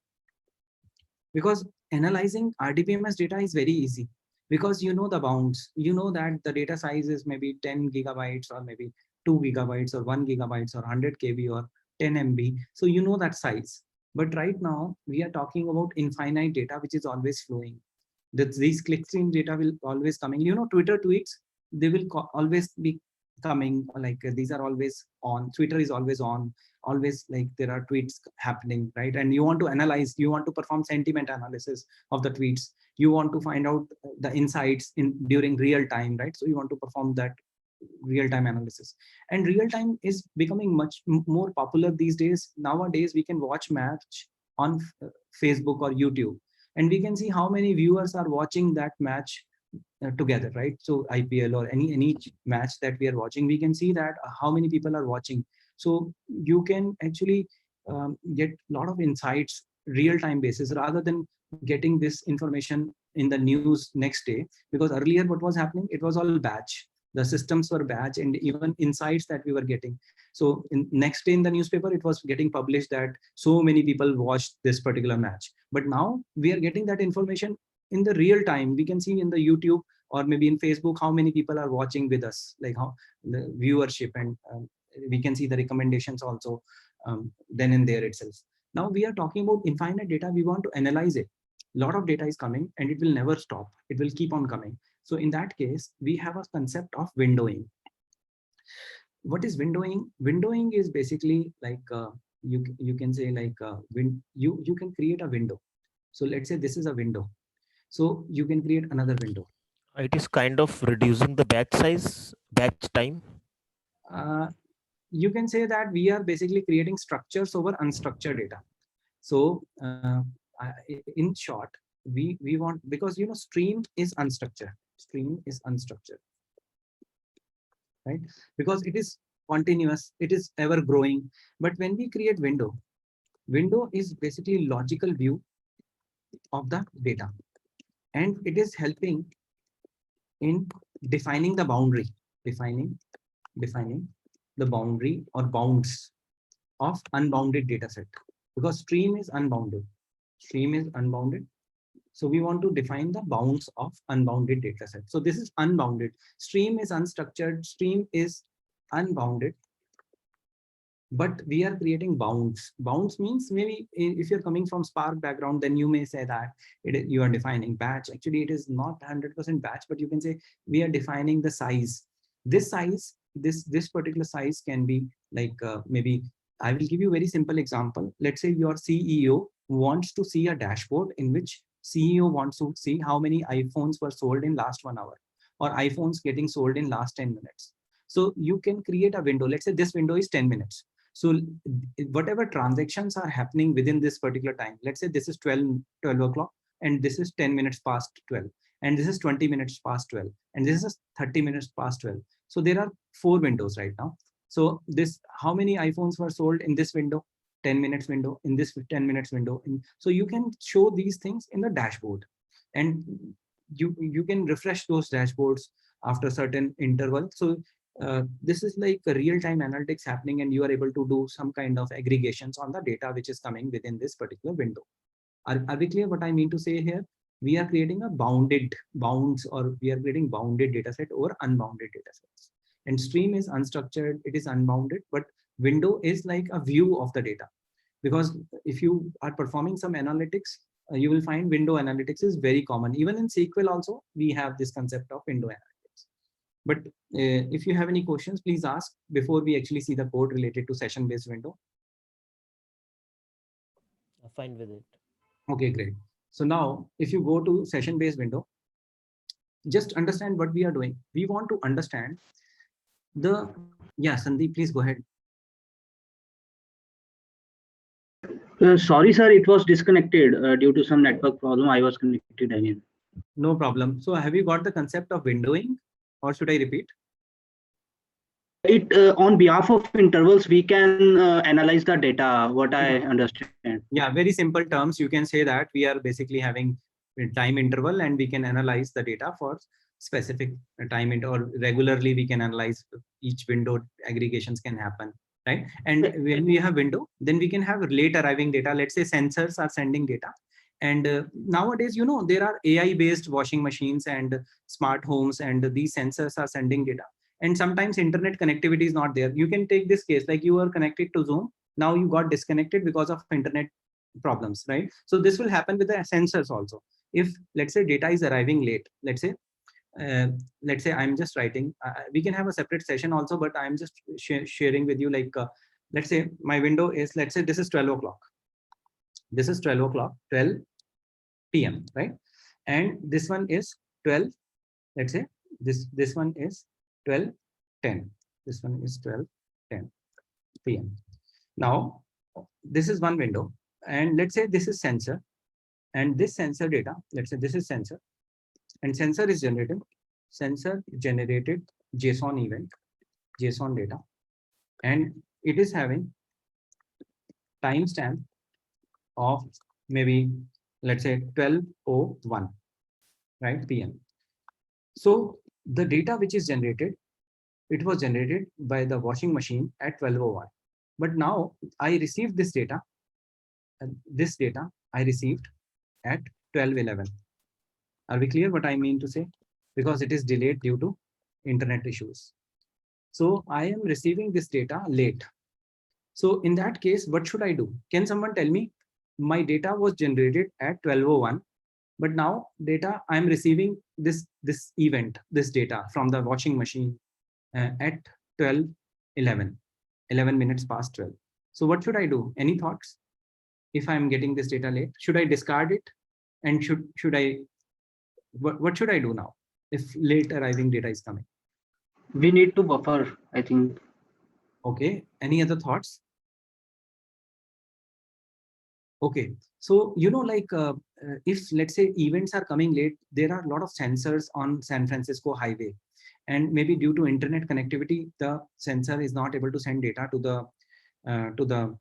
Speaker 1: Because analyzing RDBMS data is very easy, because you know the bounds. You know that the data size is maybe 10 gigabytes or maybe 2 gigabytes or 1 gigabytes or 100 KB or 10 MB. So you know that size. But right now we are talking about infinite data, which is always flowing. That these clickstream data will always coming. You know, Twitter tweets, they will always be coming, like these are always on. Twitter is always on. always like there are tweets happening, right? And you want to analyze, you want to perform sentiment analysis of the tweets, you want to find out the insights in during real time, right? So you want to perform that real time analysis. And real time is becoming much more popular these days. Nowadays we can watch match on Facebook or YouTube, and we can see how many viewers are watching that match together, right? So IPL or any match that we are watching, we can see that how many people are watching. So you can actually get a lot of insights real time basis, rather than getting this information in the news next day. Because earlier what was happening, it was all batch, the systems were batch, and even insights that we were getting, so in next day in the newspaper it was getting published that so many people watched this particular match. But now we are getting that information in the real time. We can see in the YouTube or maybe in Facebook how many people are watching with us, like how the viewership, and we can see the recommendations also then and there itself. Now we are talking about infinite data. We want to analyze it. A lot of data is coming and it will never stop. It will keep on coming. So in that case, we have a concept of windowing. What is windowing? Windowing is basically like you can say like you can create a window. So let's say this is a window. So you can create another window.
Speaker 2: It is kind of reducing the batch size, batch time.
Speaker 1: You can say that we are basically creating structures over unstructured data. So in short, we want, because you know stream is unstructured. Stream is unstructured, right? Because it is continuous, it is ever growing. But when we create window, window is basically logical view of the data, and it is helping in defining the boundary, defining the boundary or bounds of unbounded data set, because stream is unbounded. Stream is unbounded. So we want to define the bounds of unbounded data set. So this is unbounded. Stream is unstructured. Stream is unbounded. But we are creating bounds. Bounds means maybe if you're coming from Spark background, then you may say that you are defining batch. Actually, it is not 100% batch, but you can say we are defining the size. This size, this particular size can be like maybe I will give you a very simple example. Let's say your CEO wants to see a dashboard in which CEO wants to see how many iPhones were sold in last 1 hour, or iPhones getting sold in last 10 minutes. So you can create a window. Let's say this window is 10 minutes. So whatever transactions are happening within this particular time, let's say this is 12 o'clock, and this is 10 minutes past 12, and this is 20 minutes past 12, and this is 30 minutes past 12. So there are 4 windows right now. So this, how many iPhones were sold in this window, 10 minutes window, in this 10 minutes window. And so you can show these things in the dashboard, and you can refresh those dashboards after a certain interval. So this is like a real-time analytics happening, and you are able to do some kind of aggregations on the data which is coming within this particular window. Are we clear what I mean to say here? We are creating a bounded bounds, or we are creating bounded data set over unbounded data sets. And stream is unstructured, it is unbounded, but window is like a view of the data. Because if you are performing some analytics, you will find window analytics is very common. Even in SQL also, we have this concept of window analytics. But if you have any questions, please ask before we actually see the code related to session-based window.
Speaker 2: Fine with it.
Speaker 1: Okay, great. So now if you go to session-based window, just understand what we are doing. We want to understand the, yeah, Sandeep, please go ahead.
Speaker 4: Sorry, sir, it was disconnected due to some network problem. I was connected again.
Speaker 1: No problem. So have you got the concept of windowing, or should I repeat?
Speaker 4: It on behalf of intervals, we can analyze the data, what I understand.
Speaker 1: Yeah, very simple terms. You can say that we are basically having a time interval, and we can analyze the data for specific time or regularly we can analyze each window. Aggregations can happen, right? And when we have window, then we can have late arriving data. Let's say sensors are sending data. And nowadays, you know, there are AI-based washing machines and smart homes, and these sensors are sending data. And sometimes internet connectivity is not there. You can take this case, like you are connected to Zoom. Now you got disconnected because of internet problems, right? So this will happen with the sensors also. If let's say data is arriving late, let's say I'm just writing, we can have a separate session also, but I'm just sharing with you like let's say my window is, let's say this is 12 o'clock. This is 12 o'clock, 12 p.m., right? And this one is 12, let's say this one is 12:10. This one is 12:10 p.m. Now, this is one window. And let's say this is sensor. And this sensor data, let's say this is sensor. And sensor is generated JSON event, JSON data. And it is having timestamp of maybe, let's say 12:01, right, p.m. So the data which is generated, it was generated by the washing machine at 12:01. But now I received this data, and this data I received at 12:11. Are we clear what I mean to say? Because it is delayed due to internet issues. So I am receiving this data late. So in that case, what should I do? Can someone tell me my data was generated at 12:01, but now data I'm receiving this event, this data from the washing machine at 12:11, 11 minutes past 12. So what should I do? Any thoughts? If I'm getting this data late, should I discard it? And should I, what should I do now if late arriving data is coming?
Speaker 4: We need to buffer, I think.
Speaker 1: Okay, any other thoughts? Okay, so like if let's say events are coming late, there are a lot of sensors on San Francisco highway, and maybe due to internet connectivity, the sensor is not able to send data to the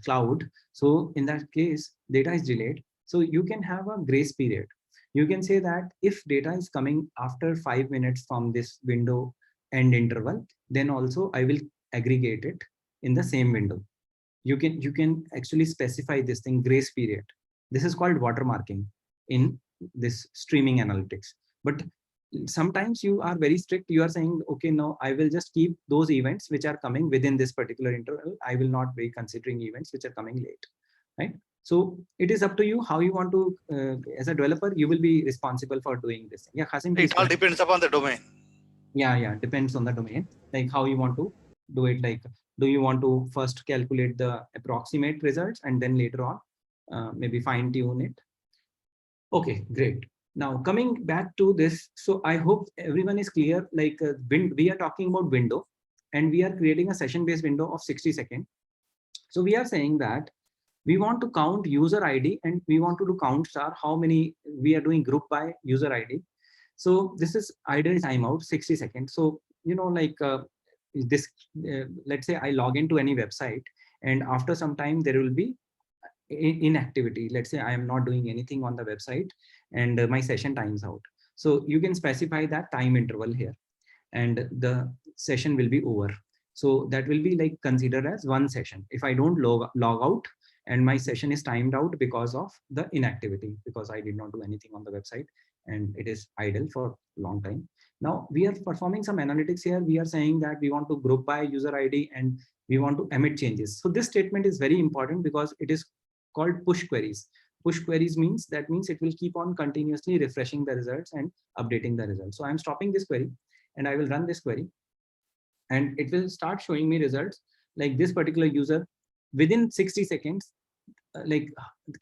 Speaker 1: cloud. So in that case, data is delayed. So you can have a grace period. You can say that if data is coming after 5 minutes from this window end interval, then also I will aggregate it in the same window. You can actually specify this thing, grace period. This is called watermarking in this streaming analytics. But sometimes you are very strict. You are saying, okay, no, I will just keep those events which are coming within this particular interval. I will not be considering events which are coming late, right? So it is up to you how you want to, as a developer, you will be responsible for doing this. Yeah, Qasim,
Speaker 5: it all depends upon the domain.
Speaker 1: Yeah, depends on the domain, like how you want to do it. Like, do you want to first calculate the approximate results and then later on maybe fine tune it? Okay, great. Now coming back to this, so I hope everyone is clear. Like we are talking about window, and we are creating a session-based window of 60 seconds. So we are saying that we want to count user ID, and we want to do count star how many we are doing group by user ID. So this is idle timeout 60 seconds. So like this, let's say I log into any website, and after some time there will be inactivity. Let's say I am not doing anything on the website, and my session times out. So you can specify that time interval here, and the session will be over. So that will be like considered as one session. If I don't log out and my session is timed out because of the inactivity, because I did not do anything on the website and it is idle for a long time. Now we are performing some analytics here. We are saying that we want to group by user ID and we want to emit changes. So this statement is very important because it is called push queries. Push queries means it will keep on continuously refreshing the results and updating the results. So I'm stopping this query and I will run this query, and it will start showing me results like this particular user within 60 seconds. Like,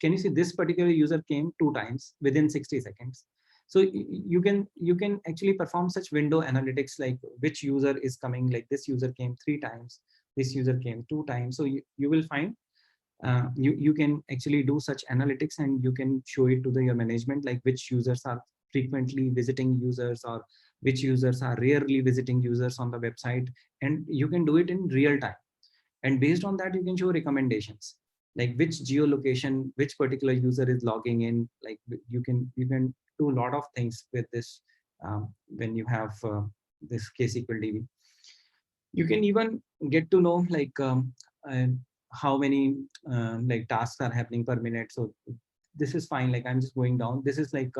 Speaker 1: can you see this particular user came 2 times within 60 seconds? So you can actually perform such window analytics, like which user is coming, like this user came 3 times, this user came 2 times. So you will find you can actually do such analytics, and you can show it to your management, like which users are frequently visiting users or which users are rarely visiting users on the website, and you can do it in real time. And based on that, you can show recommendations, like which geolocation, which particular user is logging in. Like you can do a lot of things with this when you have this KSQL DB. You can even get to know like how many like tasks are happening per minute. So this is fine. Like I'm just going down. This is like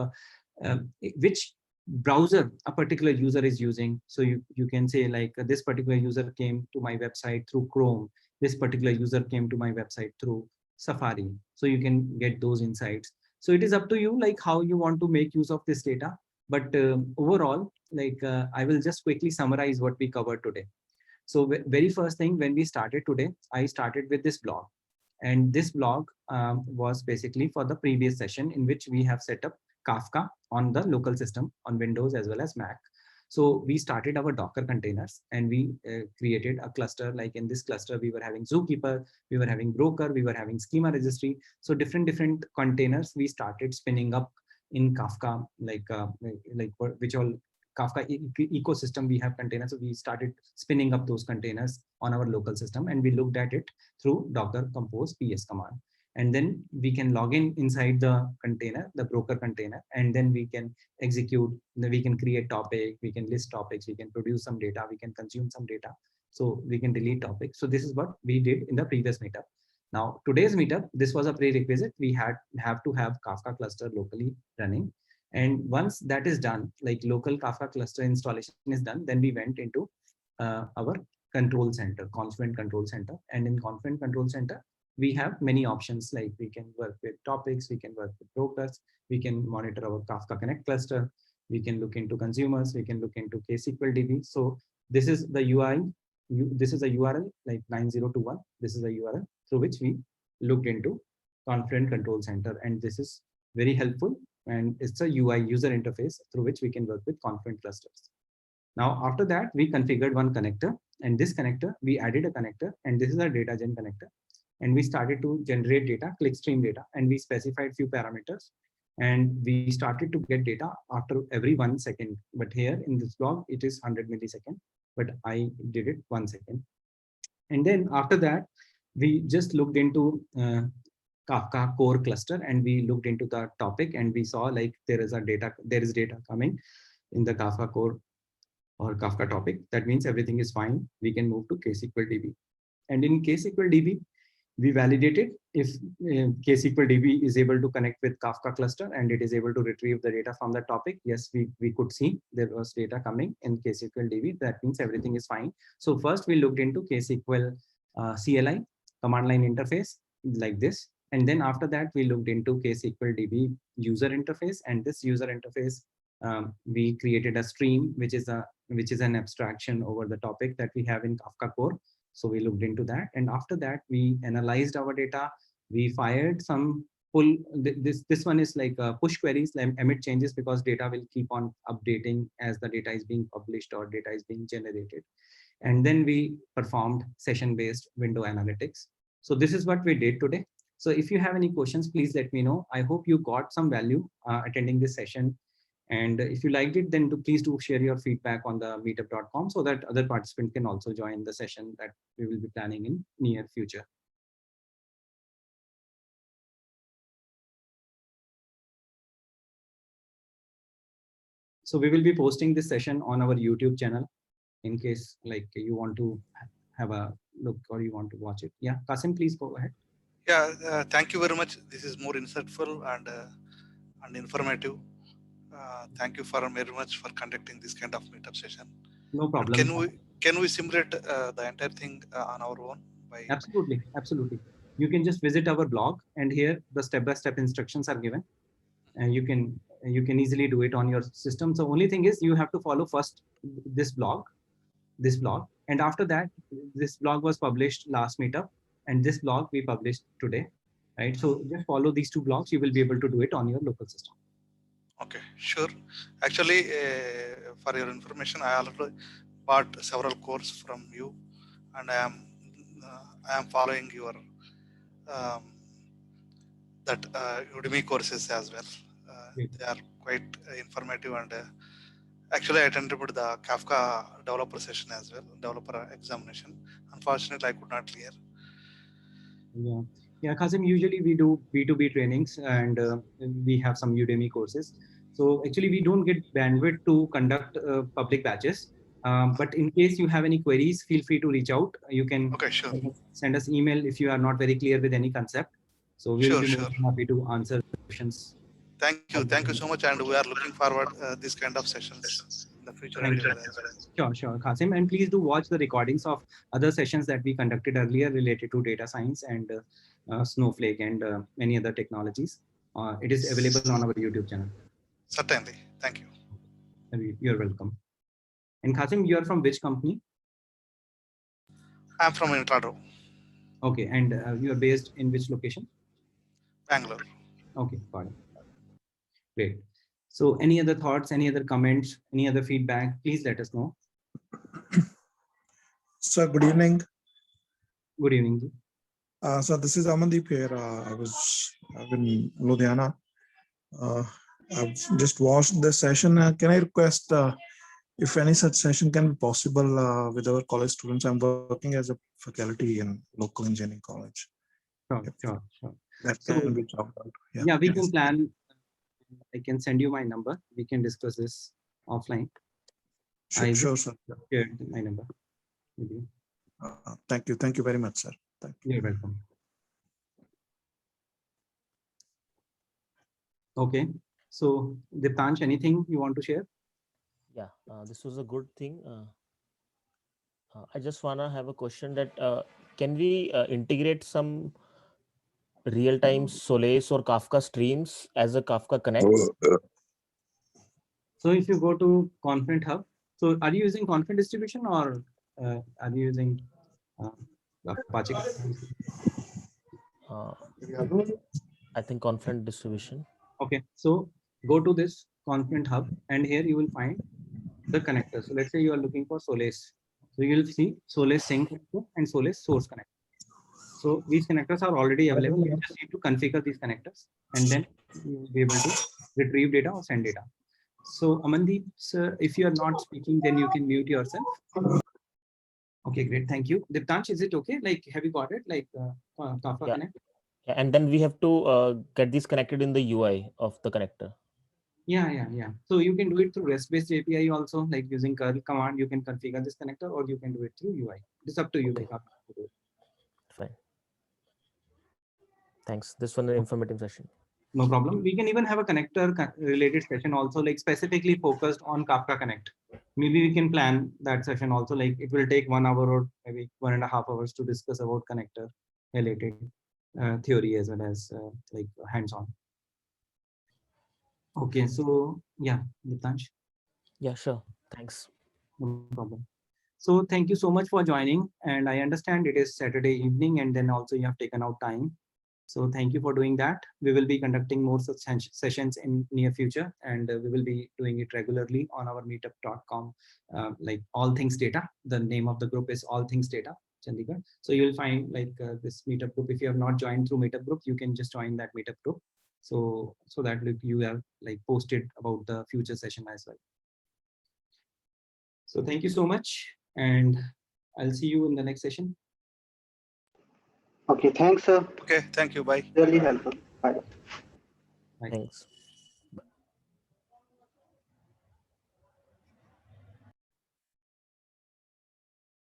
Speaker 1: which browser a particular user is using. So you can say like this particular user came to my website through Chrome. This particular user came to my website through Safari. So you can get those insights. So it is up to you, like how you want to make use of this data. But overall, like I will just quickly summarize what we covered today. So very first thing when we started today, I started with this blog. And this blog was basically for the previous session in which we have set up Kafka on the local system on Windows as well as Mac. So we started our Docker containers and we created a cluster. Like in this cluster, we were having Zookeeper, we were having Broker, we were having Schema Registry. So different containers we started spinning up in Kafka, like which all Kafka ecosystem we have containers. So we started spinning up those containers on our local system and we looked at it through Docker Compose PS command. And then we can log in inside the container, the Broker container, and then we can execute, we can create topic, we can list topics, we can produce some data, we can consume some data. So we can delete topics. So this is what we did in the previous meetup. Now today's meetup, this was a prerequisite. We have to have Kafka cluster locally running. And once that is done, like local Kafka cluster installation is done, then we went into our control center, Confluent Control Center. And in Confluent Control Center, we have many options, like we can work with topics, we can work with brokers, we can monitor our Kafka Connect cluster, we can look into consumers, we can look into KSQL DB. So this is the UI, this is a URL like 9021. This is a URL through which we looked into Confluent Control Center. And this is very helpful. And it's a UI user interface through which we can work with Confluent clusters. Now, after that, we configured one connector, and this connector, we added a connector, and this is our data gen connector. And we started to generate data, clickstream data, and we specified few parameters. And we started to get data after every 1 second. But here in this blog, it is 100 milliseconds, but I did it 1 second. And then after that, we just looked into Kafka core cluster, and we looked into the topic, and we saw like there is data coming in the Kafka core or Kafka topic. That means everything is fine. We can move to KSQL DB. And in KSQL DB, we validated if KSQL DB is able to connect with Kafka cluster and it is able to retrieve the data from the topic. Yes, we could see there was data coming in KSQL DB. That means everything is fine. So first we looked into KSQL CLI, command line interface like this. And then after that, we looked into KSQL DB user interface, and this user interface, we created a stream, which is an abstraction over the topic that we have in Kafka core. So we looked into that. And after that, we analyzed our data. We fired some pull. This one is like push queries, like emit changes, because data will keep on updating as the data is being published or data is being generated. And then we performed session-based window analytics. So this is what we did today. So if you have any questions, please let me know. I hope you got some value attending this session. And if you liked it, then please do share your feedback on the meetup.com so that other participants can also join the session that we will be planning in near future. So we will be posting this session on our YouTube channel in case like you want to have a look or you want to watch it. Yeah, Kasim, please go ahead.
Speaker 5: Yeah, thank you very much. This is more insightful and informative. Thank you very much for conducting this kind of meetup session.
Speaker 1: No problem.
Speaker 5: Can we simulate the entire thing on our own?
Speaker 1: Absolutely. You can just visit our blog, and here the step-by-step instructions are given, and you can easily do it on your system. So only thing is you have to follow first this blog, and after that, this blog was published last meetup, and this blog we published today, right? So just follow these two blogs. You will be able to do it on your local system.
Speaker 5: Okay, sure. Actually, for your information, I already bought several courses from you, and I am following your Udemy courses as well. They are quite informative, and actually I attended the Kafka developer session as well, developer examination. Unfortunately, I could not clear.
Speaker 1: Yeah, Kasim, usually we do B2B trainings, and we have some Udemy courses. So actually we don't get bandwidth to conduct public batches. But in case you have any queries, feel free to reach out. You can send us email if you are not very clear with any concept. So we'll be happy to answer questions.
Speaker 5: Thank you so much, and we are looking forward this kind of sessions in the future.
Speaker 1: Sure, Kasim, and please do watch the recordings of other sessions that we conducted earlier related to data science and Snowflake and many other technologies. It is available on our YouTube channel.
Speaker 5: Certainly, thank you.
Speaker 1: You're welcome. And Kasim, you are from which company?
Speaker 5: I'm from Intrado,
Speaker 1: Okay, and you are based in which location?
Speaker 5: Bangalore.
Speaker 1: Okay, got it. Great. So any other thoughts, any other comments, any other feedback, please let us know.
Speaker 6: Sir, good evening.
Speaker 1: Good evening. Ji.
Speaker 6: So this is Amandeep here. I'm in Ludhiana. I've just watched the session. Can I request if any such session can be possible with our college students? I'm working as a faculty in local engineering college.
Speaker 1: Sure.
Speaker 6: That
Speaker 1: So,
Speaker 6: can be talked about.
Speaker 1: Yeah, we can plan. I can send you my number. We can discuss this offline.
Speaker 6: Sure, sir.
Speaker 1: Shared my number with you.
Speaker 6: Thank you. Thank you very much, sir. Thank you.
Speaker 1: You're welcome. Okay. So, Diptansh, anything you want to share?
Speaker 2: Yeah, this was a good thing. I just wanna have a question that can we integrate some real-time Solace or Kafka streams as a Kafka Connect?
Speaker 1: So if you go to Confluent Hub, so are you using Confluent distribution or are you using Apache?
Speaker 2: I think Confluent distribution.
Speaker 1: Okay, so go to this Confluent Hub and here you will find the connectors. So let's say you are looking for Solace. So you will see Solace Sync and Solace Source Connect. So these connectors are already available. You just need to configure these connectors and then you will be able to retrieve data or send data. So Amandeep, sir, if you are not speaking, then you can mute yourself. Okay, great. Thank you. Diptansh, is it okay? Like, have you got it? Like Kafka Connect?
Speaker 2: Yeah, and then we have to get these connected in the UI of the connector.
Speaker 1: Yeah. So you can do it through REST-based API also, like using curl command, you can configure this connector or you can do it through UI. It's up to you.
Speaker 2: Okay.
Speaker 1: Like how to do it.
Speaker 2: Fine. Thanks. This was an informative session.
Speaker 1: No problem. We can even have a connector related session also, like specifically focused on Kafka Connect. Maybe we can plan that session also, like it will take 1 hour or maybe 1.5 hours to discuss about connector related theory as well as like hands-on. Okay, so yeah, Diptansh.
Speaker 2: Yeah, sure. Thanks.
Speaker 1: No problem. So thank you so much for joining. And I understand it is Saturday evening and then also you have taken out time. So thank you for doing that. We will be conducting more such sessions in near future and we will be doing it regularly on our meetup.com, like All Things Data. The name of the group is All Things Data, Chandigarh. So you will find like this meetup group. If you have not joined through meetup group, you can just join that meetup group. So that you have like posted about the future session as well. So thank you so much and I'll see you in the next session.
Speaker 3: Okay, thanks, sir.
Speaker 5: Okay, thank you. Bye.
Speaker 3: Really helpful. Bye.
Speaker 1: Bye.
Speaker 2: Thanks.